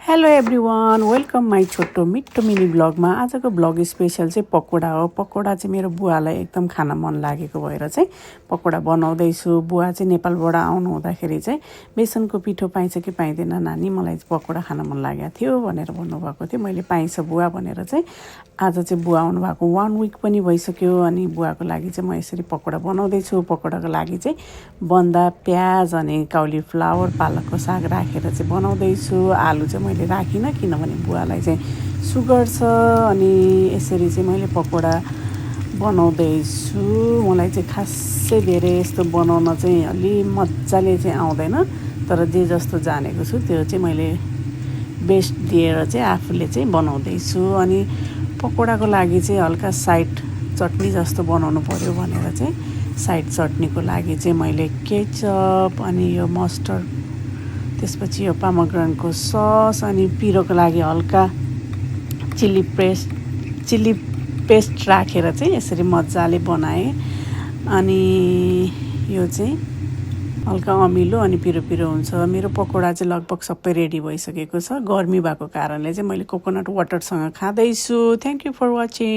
Hello everyone, welcome my छोटो मिठो mini ब्लगमा। आजको ब्लग स्पेसल चाहिँ पकोडा हो। पकोडा चाहिँ मेरो बुवालाई एकदम खान मन लागेको भएर चाहिँ पकोडा बनाउँदैछु। बुवा चाहिँ नेपालबाट आउनु हुँदाखेरि चाहिँ बेसनको पिठो पाइन्छ कि पाइँदैन नानी, मलाई पकोडा खान मन लागेको थियो भनेर भन्नुभएको थियो। मैले पाइन्छ बुवा भनेर चाहिँ आज चाहिँ बुवा आउनुभएको 1 विक पनि भइसक्यो। अनि बुवाको लागि चाहिँ म यसरी पकोडा बनाउँदैछु। पकोडाको लागि चाहिँ बन्दा प्याज अनि काउलीफ्लावर पालकको साग राखेर चाहिँ बनाउँदैछु। आलु चाहिँ मैले राखिनँ किनभने बुवालाई चाहिँ सुगर छ। अनि यसरी चाहिँ मैले पकोडा बनाउँदैछु। मलाई चाहिँ खासै धेरै यस्तो बनाउन चाहिँ अलि मजाले चाहिँ आउँदैन, तर जे जस्तो जानेको छु त्यो चाहिँ मैले बेस्ट दिएर चाहिँ आफूले चाहिँ बनाउँदैछु। अनि पकोडाको लागि चाहिँ हल्का साइड चटनी जस्तो बनाउनु पर्यो भनेर चाहिँ साइड चटनीको लागि चाहिँ मैले केचप अनि यो मस्टर्ड, त्यसपछि यो पामग्रानको सस अनि पिरोको लागि हल्का चिल्ली पेस्ट राखेर चाहिँ यसरी मजाले बनाएँ। अनि यो चाहिँ हल्का अमिलो अनि पिरो पिरो हुन्छ। मेरो पकोडा चाहिँ लगभग सबै रेडी भइसकेको छ। गर्मी भएको कारणले चाहिँ मैले कोकोनट वाटरसँग खाँदैछु। Thank you for watching.